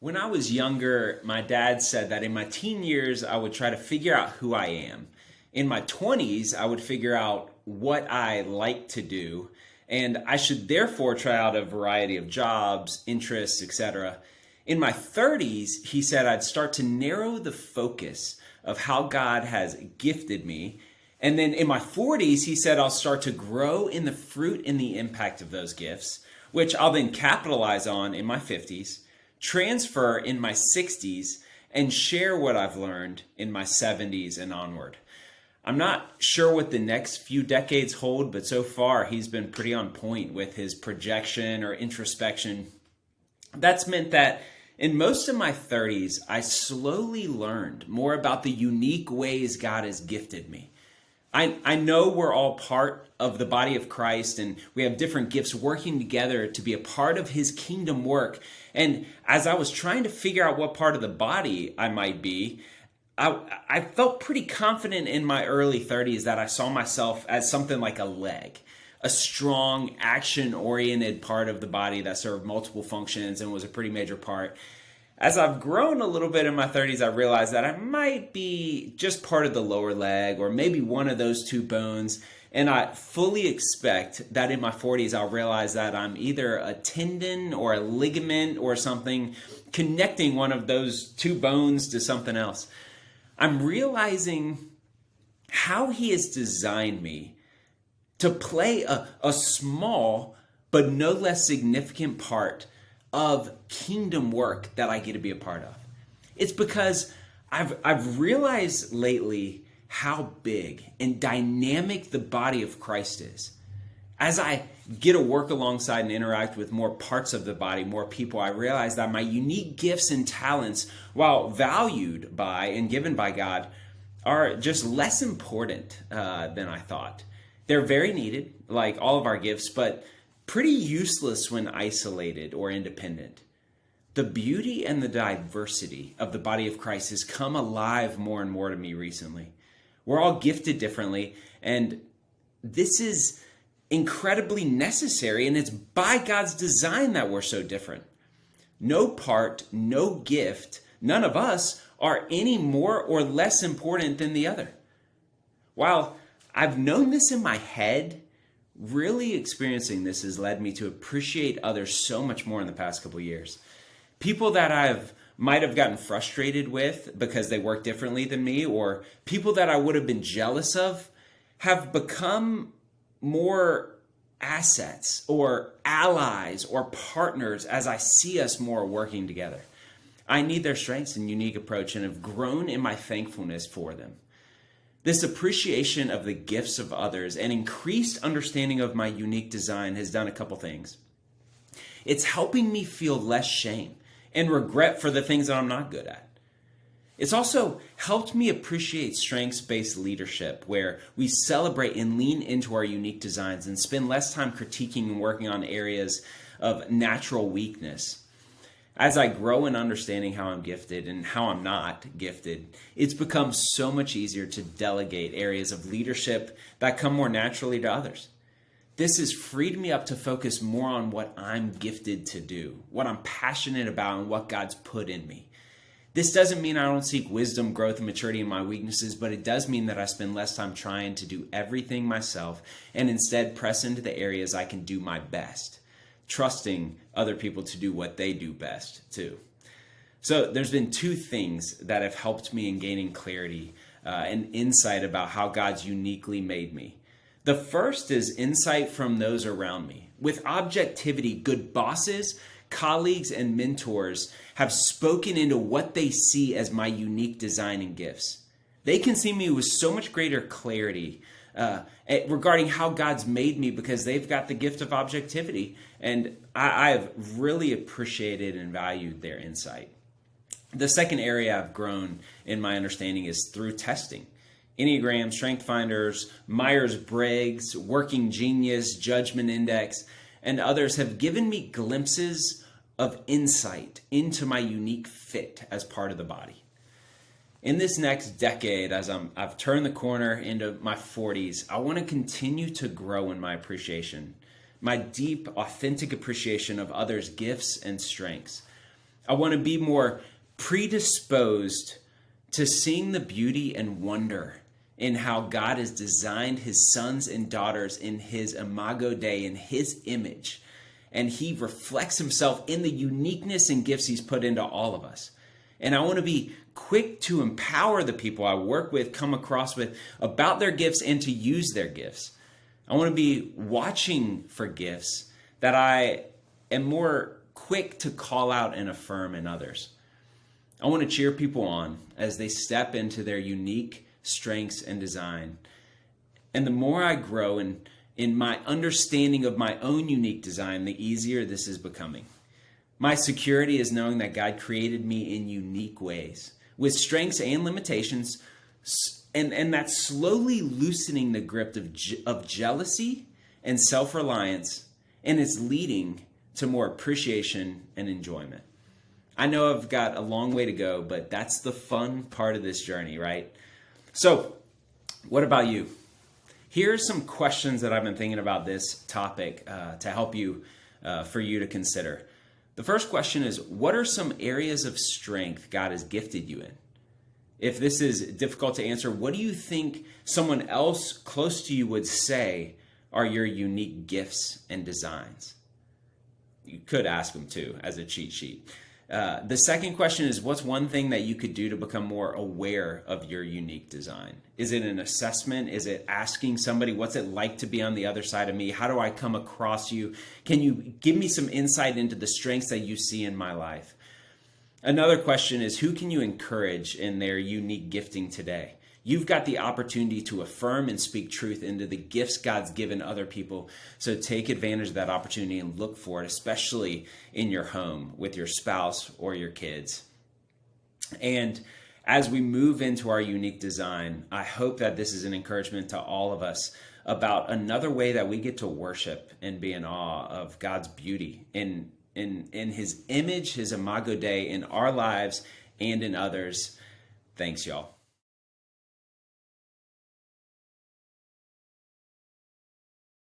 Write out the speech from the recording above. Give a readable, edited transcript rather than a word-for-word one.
When I was younger, my dad said that in my teen years, I would try to figure out who I am. In my 20s, I would figure out what I like to do, and I should therefore try out a variety of jobs, interests, etc. In my 30s, he said I'd start to narrow the focus of how God has gifted me. And then in my 40s, he said I'll start to grow in the fruit and the impact of those gifts, which I'll then capitalize on in my 50s, transfer in my 60s, and share what I've learned in my 70s and onward. I'm not sure what the next few decades hold, but so far he's been pretty on point with his projection or introspection. That's meant that in most of my 30s, I slowly learned more about the unique ways God has gifted me. I know we're all part of the body of Christ, and we have different gifts working together to be a part of his kingdom work. And as I was trying to figure out what part of the body I might be, I felt pretty confident in my early 30s that I saw myself as something like a leg, a strong, action-oriented part of the body that served multiple functions and was a pretty major part. As I've grown a little bit in my 30s, I realized that I might be just part of the lower leg or maybe one of those two bones. And I fully expect that in my 40s, I'll realize that I'm either a tendon or a ligament or something connecting one of those two bones to something else. I'm realizing how he has designed me to play a small but no less significant part of kingdom work that I get to be a part of. It's because I've realized lately how big and dynamic the body of Christ is. As I get to work alongside and interact with more parts of the body, more people, I realize that my unique gifts and talents, while valued by and given by God, are just less important than I thought. They're very needed, like all of our gifts, but pretty useless when isolated or independent. The beauty and the diversity of the body of Christ has come alive more and more to me recently. We're all gifted differently, and this is incredibly necessary, and it's by God's design that we're so different. No part, no gift, none of us are any more or less important than the other. While I've known this in my head, really experiencing this has led me to appreciate others so much more in the past couple of years. People that might have gotten frustrated with because they work differently than me, or people that I would have been jealous of, have become more assets or allies or partners as I see us more working together. I need their strengths and unique approach and have grown in my thankfulness for them. This appreciation of the gifts of others and increased understanding of my unique design has done a couple things. It's helping me feel less shame and regret for the things that I'm not good at. It's also helped me appreciate strengths-based leadership, where we celebrate and lean into our unique designs and spend less time critiquing and working on areas of natural weakness. As I grow in understanding how I'm gifted and how I'm not gifted, it's become so much easier to delegate areas of leadership that come more naturally to others. This has freed me up to focus more on what I'm gifted to do, what I'm passionate about, and what God's put in me. This doesn't mean I don't seek wisdom, growth, and maturity in my weaknesses, but it does mean that I spend less time trying to do everything myself and instead press into the areas I can do my best, trusting other people to do what they do best too. So there's been two things that have helped me in gaining clarity and insight about how God's uniquely made me. The first is insight from those around me. With objectivity, good bosses, colleagues, and mentors have spoken into what they see as my unique design and gifts. They can see me with so much greater clarity regarding how God's made me because they've got the gift of objectivity, and I've really appreciated and valued their insight. The second area I've grown in my understanding is through testing. Enneagram, Strength Finders, Myers-Briggs, Working Genius, Judgment Index, and others have given me glimpses of insight into my unique fit as part of the body. In this next decade, as I've turned the corner into my 40s, I want to continue to grow in my appreciation, my deep, authentic appreciation of others' gifts and strengths. I want to be more predisposed to seeing the beauty and wonder in how God has designed his sons and daughters in his imago Dei, in his image. And he reflects himself in the uniqueness and gifts he's put into all of us. And I want to be quick to empower the people I work with, come across with, about their gifts and to use their gifts. I want to be watching for gifts that I am more quick to call out and affirm in others. I want to cheer people on as they step into their unique strengths and design. And the more I grow in my understanding of my own unique design, the easier this is becoming. My security is knowing that God created me in unique ways, with strengths and limitations, and that's slowly loosening the grip of jealousy and self-reliance, and it's leading to more appreciation and enjoyment. I know I've got a long way to go, but that's the fun part of this journey, right? So, what about you? Here are some questions that I've been thinking about this topic to help you, for you to consider. The first question is, what are some areas of strength God has gifted you in? If this is difficult to answer, what do you think someone else close to you would say are your unique gifts and designs? You could ask them too as a cheat sheet. The second question is, what's one thing that you could do to become more aware of your unique design? Is it an assessment? Is it asking somebody, what's it like to be on the other side of me? How do I come across you? Can you give me some insight into the strengths that you see in my life? Another question is, who can you encourage in their unique gifting today? You've got the opportunity to affirm and speak truth into the gifts God's given other people. So take advantage of that opportunity and look for it, especially in your home with your spouse or your kids. And as we move into our unique design, I hope that this is an encouragement to all of us about another way that we get to worship and be in awe of God's beauty in his image, his imago Dei, in our lives and in others. Thanks, y'all.